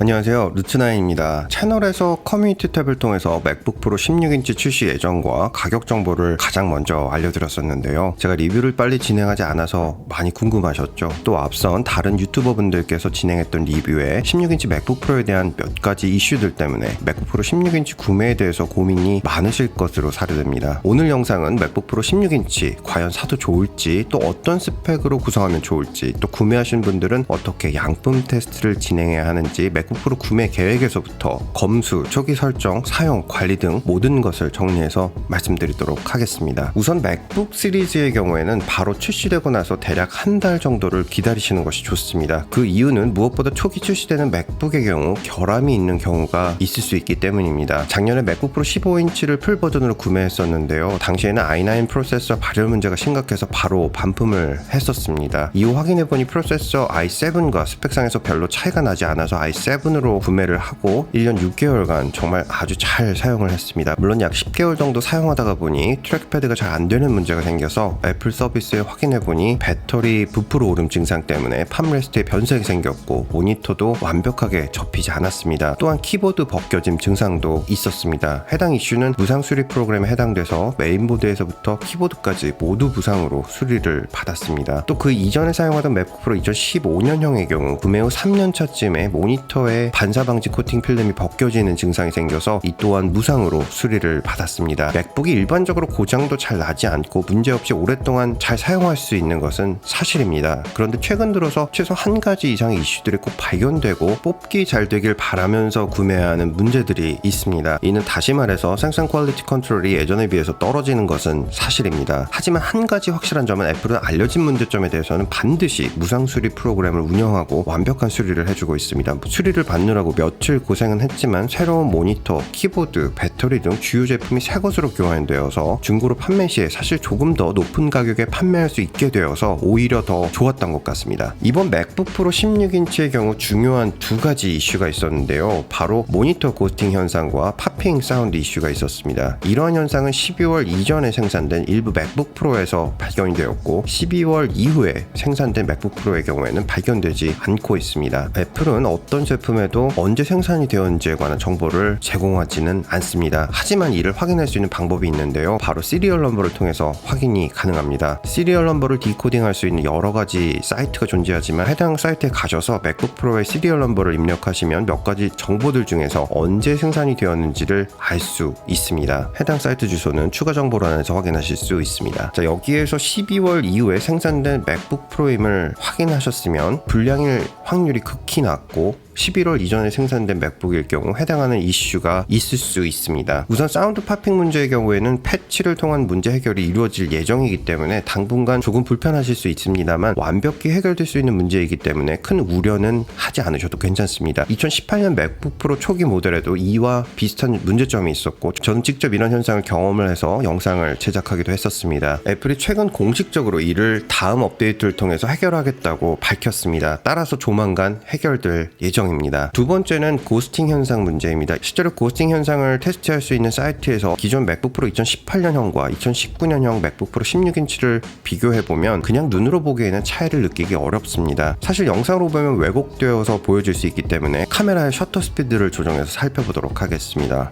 안녕하세요, 루트나인입니다. 채널에서 커뮤니티 탭을 통해서 맥북 프로 16인치 출시 예정과 가격 정보를 가장 먼저 알려드렸었는데요. 제가 리뷰를 빨리 진행하지 않아서 많이 궁금하셨죠. 또 앞선 다른 유튜버 분들께서 진행했던 리뷰에 16인치 맥북 프로에 대한 몇 가지 이슈들 때문에 맥북 프로 16인치 구매에 대해서 고민이 많으실 것으로 사료됩니다. 오늘 영상은 맥북 프로 16인치 과연 사도 좋을지, 또 어떤 스펙으로 구성하면 좋을지, 또 구매하신 분들은 어떻게 양품 테스트를 진행해야 하는지, 맥북 프로 구매 계획에서부터 검수, 초기 설정, 사용, 관리 등 모든 것을 정리해서 말씀드리도록 하겠습니다. 우선 맥북 시리즈의 경우에는 바로 출시되고 나서 대략 한 달 정도를 기다리시는 것이 좋습니다. 그 이유는 무엇보다 초기 출시되는 맥북의 경우 결함이 있는 경우가 있을 수 있기 때문입니다. 작년에 맥북 프로 15인치를 풀 버전으로 구매했었는데요. 당시에는 i9 프로세서 발열 문제가 심각해서 바로 반품을 했었습니다. 이후 확인해보니 프로세서 i7과 스펙상에서 별로 차이가 나지 않아서 i7으로 구매를 하고 1년 6개월간 정말 아주 잘 사용을 했습니다. 물론 약 10개월 정도 사용하다가 보니 트랙패드가 잘 안되는 문제가 생겨서 애플 서비스에 확인해보니 배터리 부풀어 오름 증상 때문에 팜레스트에 변색이 생겼고 모니터도 완벽하게 접히지 않았습니다. 또한 키보드 벗겨짐 증상도 있었습니다. 해당 이슈는 무상 수리 프로그램에 해당돼서 메인보드에서부터 키보드까지 모두 무상으로 수리를 받았습니다. 또 그 이전에 사용하던 맥북 프로 2015년형의 경우 구매 후 3년차쯤에 모니터에 반사 방지 코팅 필름이 벗겨지는 증상이 생겨서 이 또한 무상으로 수리를 받았습니다. 맥북이 일반적으로 고장도 잘 나지 않고 문제없이 오랫동안 잘 사용할 수 있는 것은 사실입니다. 그런데 최근 들어서 최소 한 가지 이상의 이슈들이 꼭 발견되고 뽑기 잘 되길 바라면서 구매해야 하는 문제들이 있습니다. 이는 다시 말해서 생산 퀄리티 컨트롤이 예전에 비해서 떨어지는 것은 사실입니다. 하지만 한 가지 확실한 점은 애플은 알려진 문제점에 대해서는 반드시 무상 수리 프로그램을 운영하고 완벽한 수리를 해주고 있습니다. 수리를 받느라고 며칠 고생은 했지만 새로운 모니터, 키보드, 배터리 등 주요 제품이 새 것으로 교환되어서 중고로 판매 시에 사실 조금 더 높은 가격에 판매할 수 있게 되어서 오히려 더 좋았던 것 같습니다. 이번 맥북 프로 16인치의 경우 중요한 두 가지 이슈가 있었는데요. 바로 모니터 고스팅 현상과 팝핑 사운드 이슈가 있었습니다. 이러한 현상은 12월 이전에 생산된 일부 맥북 프로에서 발견이 되었고 12월 이후에 생산된 맥북 프로의 경우에는 발견되지 않고 있습니다. 애플은 어떤 제품에도 언제 생산이 되었는지에 관한 정보를 제공하지는 않습니다. 하지만 이를 확인할 수 있는 방법이 있는데요. 바로 시리얼 넘버를 통해서 확인이 가능합니다. 시리얼 넘버를 디코딩할 수 있는 여러 가지 사이트가 존재하지만 해당 사이트에 가셔서 맥북 프로의 시리얼 넘버를 입력하시면 몇 가지 정보들 중에서 언제 생산이 되었는지를 알 수 있습니다. 해당 사이트 주소는 추가 정보란에서 확인하실 수 있습니다. 자, 여기에서 12월 이후에 생산된 맥북 프로임을 확인하셨으면 불량일 확률이 극히 낮고 11월 이전에 생산된 맥북일 경우 해당하는 이슈가 있을 수 있습니다. 우선 사운드 팝핑 문제의 경우에는 패치를 통한 문제 해결이 이루어질 예정이기 때문에 당분간 조금 불편하실 수 있습니다만 완벽히 해결될 수 있는 문제이기 때문에 큰 우려는 하지 않으셔도 괜찮습니다. 2018년 맥북 프로 초기 모델에도 이와 비슷한 문제점이 있었고 저는 직접 이런 현상을 경험을 해서 영상을 제작하기도 했었습니다. 애플이 최근 공식적으로 이를 다음 업데이트를 통해서 해결하겠다고 밝혔습니다. 따라서 조만간 해결될 예정입니다. 두 번째는 고스팅 현상 문제입니다. 실제로 고스팅 현상을 테스트할 수 있는 사이트에서 기존 맥북 프로 2018년형과 2019년형 맥북 프로 16인치를 비교해보면 그냥 눈으로 보기에는 차이를 느끼기 어렵습니다. 사실 영상으로 보면 왜곡되어서 보여질 수 있기 때문에 카메라의 셔터 스피드를 조정해서 살펴보도록 하겠습니다.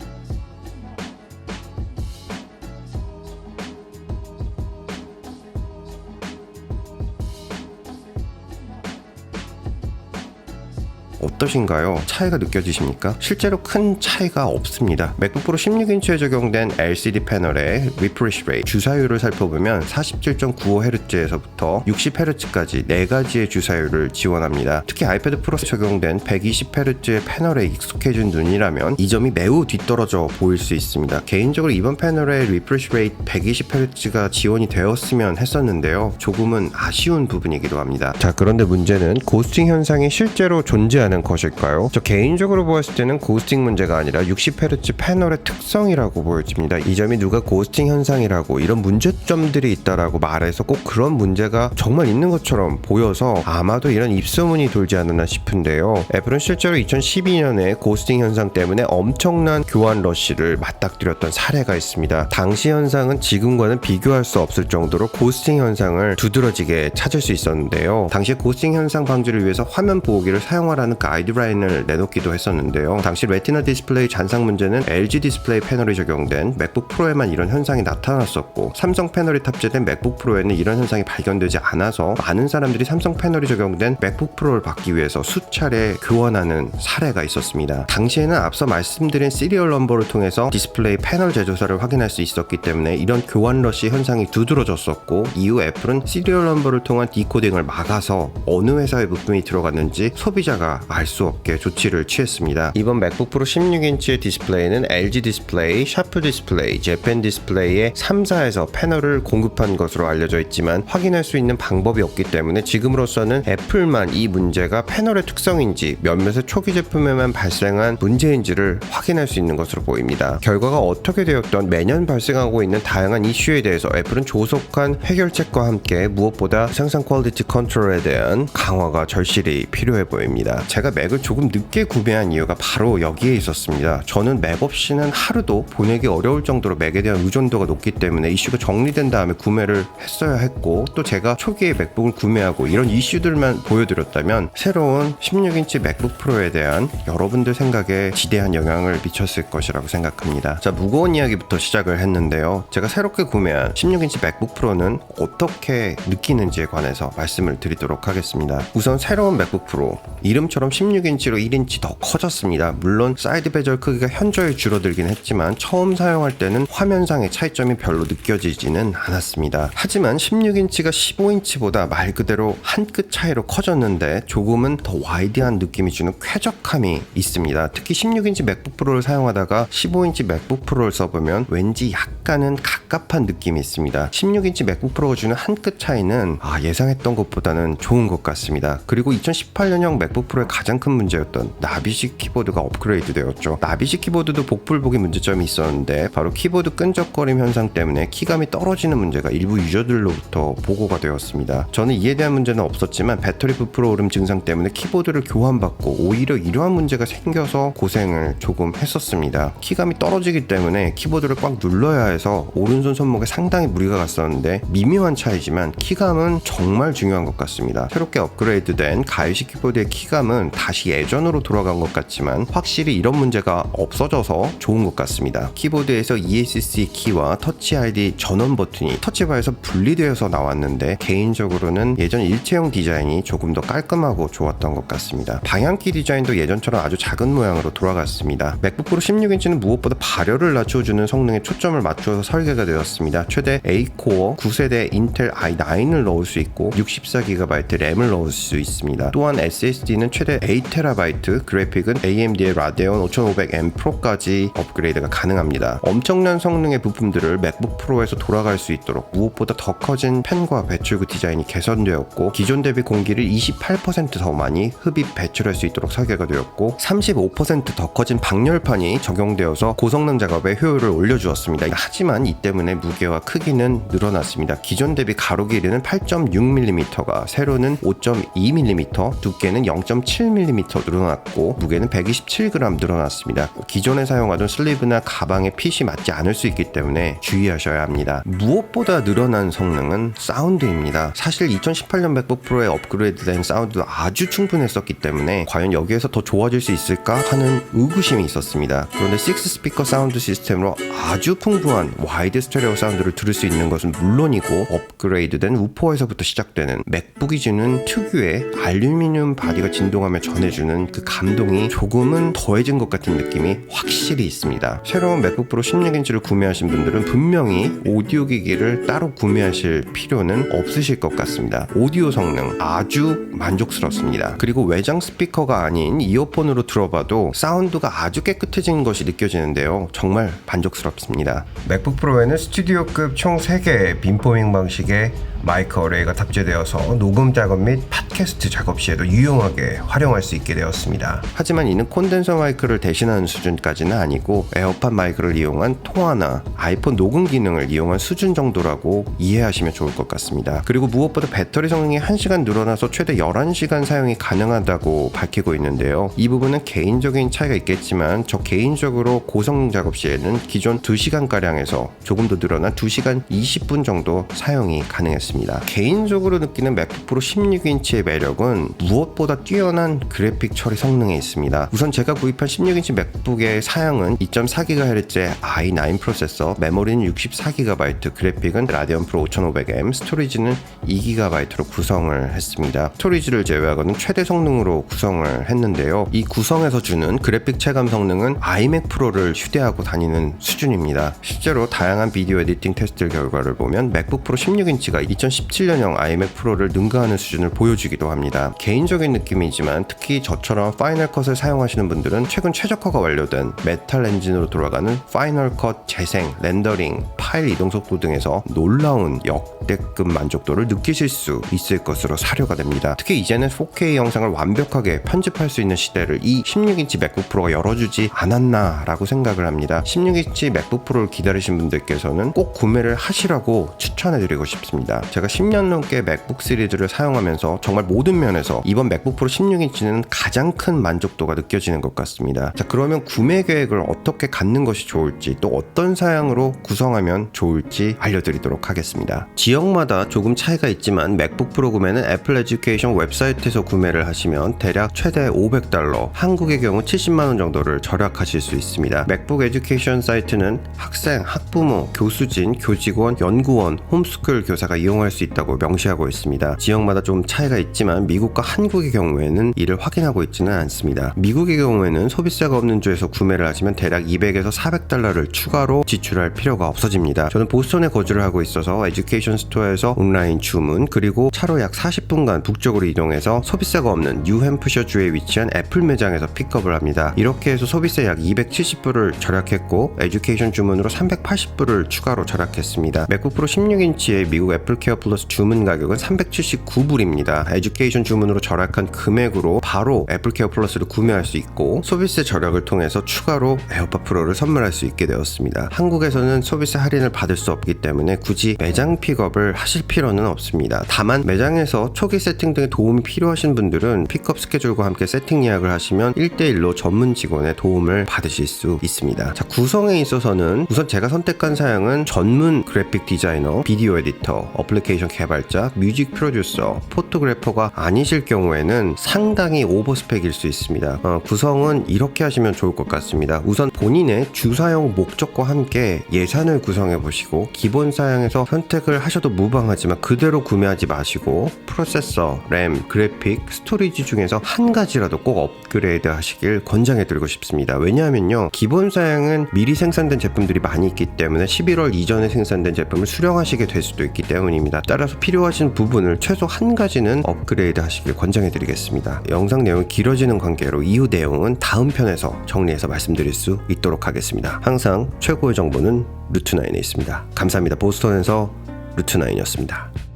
어떠신가요? 차이가 느껴지십니까? 실제로 큰 차이가 없습니다. 맥북 프로 16인치에 적용된 LCD 패널의 리프레시 레이트, 주사율을 살펴보면 47.95Hz에서부터 60Hz까지 4가지의 주사율을 지원합니다. 특히 아이패드 프로에 적용된 120Hz의 패널에 익숙해진 눈이라면 이 점이 매우 뒤떨어져 보일 수 있습니다. 개인적으로 이번 패널의 리프레시 레이트 120Hz가 지원이 되었으면 했었는데요. 조금은 아쉬운 부분이기도 합니다. 자, 그런데 문제는 고스팅 현상이 실제로 존재하는 것일까요? 저 개인적으로 보았을 때는 고스팅 문제가 아니라 60Hz 패널의 특성이라고 보여집니다. 이 점이 누가 고스팅 현상이라고 이런 문제점들이 있다라고 말해서 꼭 그런 문제가 정말 있는 것처럼 보여서 아마도 이런 입소문이 돌지 않았나 싶은데요. 애플은 실제로 2012년에 고스팅 현상 때문에 엄청난 교환 러쉬를 맞닥뜨렸던 사례가 있습니다. 당시 현상은 지금과는 비교할 수 없을 정도로 고스팅 현상을 두드러지게 찾을 수 있었는데요. 당시 고스팅 현상 방지를 위해서 화면 보호기를 사용하라는 가이드라인을 내놓기도 했었는데요. 당시 레티나 디스플레이 잔상 문제는 LG 디스플레이 패널이 적용된 맥북 프로에만 이런 현상이 나타났었고, 삼성 패널이 탑재된 맥북 프로에는 이런 현상이 발견되지 않아서 많은 사람들이 삼성 패널이 적용된 맥북 프로를 받기 위해서 수차례 교환하는 사례가 있었습니다. 당시에는 앞서 말씀드린 시리얼 넘버를 통해서 디스플레이 패널 제조사를 확인할 수 있었기 때문에 이런 교환 러시 현상이 두드러졌었고, 이후 애플은 시리얼 넘버를 통한 디코딩을 막아서 어느 회사의 부품이 들어갔는지 소비자가 알 수 없게 조치를 취했습니다. 이번 맥북 프로 16인치의 디스플레이는 LG 디스플레이, 샤프 디스플레이, 재팬 디스플레이의 3사에서 패널을 공급한 것으로 알려져 있지만 확인할 수 있는 방법이 없기 때문에 지금으로서는 애플만 이 문제가 패널의 특성인지 몇몇의 초기 제품에만 발생한 문제인지를 확인할 수 있는 것으로 보입니다. 결과가 어떻게 되었던 매년 발생하고 있는 다양한 이슈에 대해서 애플은 조속한 해결책과 함께 무엇보다 생산 퀄리티 컨트롤에 대한 강화가 절실히 필요해 보입니다. 제가 맥을 조금 늦게 구매한 이유가 바로 여기에 있었습니다. 저는 맥 없이는 하루도 보내기 어려울 정도로 맥에 대한 의존도가 높기 때문에 이슈가 정리된 다음에 구매를 했어야 했고, 또 제가 초기에 맥북을 구매하고 이런 이슈들만 보여드렸다면 새로운 16인치 맥북 프로에 대한 여러분들 생각에 지대한 영향을 미쳤을 것이라고 생각합니다. 자, 무거운 이야기부터 시작을 했는데요. 제가 새롭게 구매한 16인치 맥북 프로는 어떻게 느끼는지에 관해서 말씀을 드리도록 하겠습니다. 우선 새로운 맥북 프로, 이름처럼 16인치로 1인치 더 커졌습니다. 물론 사이드 베젤 크기가 현저히 줄어들긴 했지만 처음 사용할 때는 화면상의 차이점이 별로 느껴지지는 않았습니다. 하지만 16인치가 15인치보다 말 그대로 한 끗 차이로 커졌는데 조금은 더 와이드한 느낌이 주는 쾌적함이 있습니다. 특히 16인치 맥북 프로를 사용하다가 15인치 맥북 프로를 써보면 왠지 약간은 갑갑한 느낌이 있습니다. 16인치 맥북 프로가 주는 한 끗 차이는 예상했던 것보다는 좋은 것 같습니다. 그리고 2018년형 맥북 프로의 가장 큰 문제였던 나비식 키보드가 업그레이드 되었죠. 나비식 키보드도 복불복의 문제점이 있었는데 바로 키보드 끈적거림 현상 때문에 키감이 떨어지는 문제가 일부 유저들로부터 보고가 되었습니다. 저는 이에 대한 문제는 없었지만 배터리 부풀어 오름 증상 때문에 키보드를 교환받고 오히려 이러한 문제가 생겨서 고생을 조금 했었습니다. 키감이 떨어지기 때문에 키보드를 꽉 눌러야 해서 오른손 손목에 상당히 무리가 갔었는데 미묘한 차이지만 키감은 정말 중요한 것 같습니다. 새롭게 업그레이드된 가유식 키보드의 키감은 다시 예전으로 돌아간 것 같지만 확실히 이런 문제가 없어져서 좋은 것 같습니다. 키보드에서 ESC 키와 터치 ID 전원 버튼이 터치바에서 분리되어서 나왔는데 개인적으로는 예전 일체형 디자인이 조금 더 깔끔하고 좋았던 것 같습니다. 방향키 디자인도 예전처럼 아주 작은 모양으로 돌아갔습니다. 맥북 프로 16인치는 무엇보다 발열을 낮춰주는 성능에 초점을 맞추어서 설계가 되었습니다. 최대 8코어 9세대 인텔 i9을 넣을 수 있고 64GB 램을 넣을 수 있습니다. 또한 SSD는 최대 8TB, 그래픽은 AMD의 라데온 5500M 프로까지 업그레이드가 가능합니다. 엄청난 성능의 부품들을 맥북 프로에서 돌아갈 수 있도록 무엇보다 더 커진 펜과 배출구 디자인이 개선되었고, 기존 대비 공기를 28% 더 많이 흡입 배출할 수 있도록 설계가 되었고, 35% 더 커진 방열판이 적용되어서 고성능 작업에 효율을 올려주었습니다. 하지만 이 때문에 무게와 크기는 늘어났습니다. 기존 대비 가로 길이는 8.6mm가 세로는 5.2mm, 두께는 0.7mm 늘어났고 무게는 127g 늘어났습니다. 기존에 사용하던 슬리브나 가방에 핏이 맞지 않을 수 있기 때문에 주의하셔야 합니다. 무엇보다 늘어난 성능은 사운드입니다. 사실 2018년 맥북 프로에 업그레이드된 사운드도 아주 충분했었기 때문에 과연 여기에서 더 좋아질 수 있을까 하는 의구심이 있었습니다. 그런데 6스피커 사운드 시스템으로 아주 풍부한 와이드 스테레오 사운드를 들을 수 있는 것은 물론이고, 업그레이드된 우퍼에서부터 시작되는 맥북이 주는 특유의 알루미늄 바디가 진동하며 전해주는 그 감동이 조금은 더해진 것 같은 느낌이 확실히 있습니다. 새로운 맥북 프로 16인치를 구매하신 분들은 분명히 오디오 기기를 따로 구매하실 필요는 없으실 것 같습니다. 오디오 성능 아주 만족스럽습니다. 그리고 외장 스피커가 아닌 이어폰으로 들어봐도 사운드가 아주 깨끗해진 것이 느껴지는데요. 정말 만족스럽습니다. 맥북 프로에는 스튜디오급 총 3개의 빔포밍 방식의 마이크 어레이가 탑재되어서 녹음 작업 및 팟캐스트 작업 시에도 유용하게 활용할 수 있게 되었습니다. 하지만 이는 콘덴서 마이크를 대신하는 수준까지는 아니고 에어팟 마이크를 이용한 통화나 아이폰 녹음 기능을 이용한 수준 정도라고 이해하시면 좋을 것 같습니다. 그리고 무엇보다 배터리 성능이 1시간 늘어나서 최대 11시간 사용이 가능하다고 밝히고 있는데요. 이 부분은 개인적인 차이가 있겠지만 저 개인적으로 고성능 작업 시에는 기존 2시간가량에서 조금 더 늘어난 2시간 20분 정도 사용이 가능했습니다. 있습니다. 개인적으로 느끼는 맥북 프로 16인치의 매력은 무엇보다 뛰어난 그래픽 처리 성능에 있습니다. 우선 제가 구입한 16인치 맥북의 사양은 2.4GHz i9 프로세서, 메모리는 64GB, 그래픽은 라디언 프로 5500M, 스토리지는 2GB로 구성을 했습니다. 스토리지를 제외하고는 최대 성능으로 구성을 했는데요. 이 구성에서 주는 그래픽 체감 성능은 아이맥 프로를 휴대하고 다니는 수준입니다. 실제로 다양한 비디오 에디팅 테스트 결과를 보면 맥북 프로 16인치가 2017년형 아이맥 프로를 능가하는 수준을 보여주기도 합니다. 개인적인 느낌이지만 특히 저처럼 파이널 컷을 사용하시는 분들은 최근 최적화가 완료된 메탈 엔진으로 돌아가는 파이널 컷 재생, 렌더링, 파일 이동 속도 등에서 놀라운 역대급 만족도를 느끼실 수 있을 것으로 사료가 됩니다. 특히 이제는 4K 영상을 완벽하게 편집할 수 있는 시대를 이 16인치 맥북 프로가 열어주지 않았나 라고 생각을 합니다. 16인치 맥북 프로를 기다리신 분들께서는 꼭 구매를 하시라고 추천해드리고 싶습니다. 제가 10년 넘게 맥북 시리즈를 사용하면서 정말 모든 면에서 이번 맥북 프로 16인치는 가장 큰 만족도가 느껴지는 것 같습니다. 자, 그러면 구매 계획을 어떻게 갖는 것이 좋을지, 또 어떤 사양으로 구성하면 좋을지 알려드리도록 하겠습니다. 지역마다 조금 차이가 있지만 맥북 프로 구매는 애플 에듀케이션 웹사이트에서 구매를 하시면 대략 최대 $500, 한국의 경우 70만원 정도를 절약하실 수 있습니다. 맥북 에듀케이션 사이트는 학생, 학부모, 교수진, 교직원, 연구원, 홈스쿨 교사가 이용할 수 있다고 명시하고 있습니다. 지역마다 좀 차이가 있지만 미국과 한국의 경우에는 이를 확인하고 있지는 않습니다. 미국의 경우에는 소비세가 없는 주에서 구매를 하시면 대략 $200에서 $400를 추가로 지출할 필요가 없어집니다. 저는 보스턴에 거주를 하고 있어서 에듀케이션 스토어에서 온라인 주문, 그리고 차로 약 40분간 북쪽으로 이동해서 소비세가 없는 뉴햄프셔 주에 위치한 애플 매장에서 픽업을 합니다. 이렇게 해서 소비세 약 $270을 절약했고 에듀케이션 주문으로 $380을 추가로 절약했습니다. 맥북 프로 16인치의 미국 애플 케어 플러스 주문 가격은 $379입니다. 에듀케이션 주문으로 절약한 금액으로 바로 애플 케어 플러스를 구매할 수 있고 소비세 절약을 통해서 추가로 에어팟 프로를 선물할 수 있게 되었습니다. 한국에서는 소비세 할인을 받을 수 없기 때문에 굳이 매장 픽업을 하실 필요는 없습니다. 다만 매장에서 초기 세팅 등의 도움이 필요하신 분들은 픽업 스케줄과 함께 세팅 예약을 하시면 1대1로 전문 직원의 도움을 받으실 수 있습니다. 자, 구성에 있어서는 우선 제가 선택한 사양은 전문 그래픽 디자이너, 비디오 에디터, 어플리케이션 개발자, 뮤직 프로듀서, 포토그래퍼가 아니실 경우에는 상당히 오버스펙일 수 있습니다. 구성은 이렇게 하시면 좋을 것 같습니다. 우선 본인의 주사용 목적과 함께 예산을 구성해 보시고 기본 사양에서 선택을 하셔도 무방하지만 그대로 구매하지 마시고 프로세서, 램, 그래픽, 스토리지 중에서 한 가지라도 꼭 업그레이드 하시길 권장해 드리고 싶습니다. 왜냐하면요, 기본 사양은 미리 생산된 제품들이 많이 있기 때문에 11월 이전에 생산된 제품을 수령하시게 될 수도 있기 때문입니다. 따라서 필요하신 부분을 최소 한 가지는 업그레이드 하시길 권장해 드리겠습니다. 영상 내용이 길어지는 관계로 이후 내용은 다음 편에서 정리해서 말씀드릴 수 있도록 하겠습니다. 항상 최고의 정보는 루트9에 있습니다. 감사합니다. 보스턴에서 루트9이었습니다.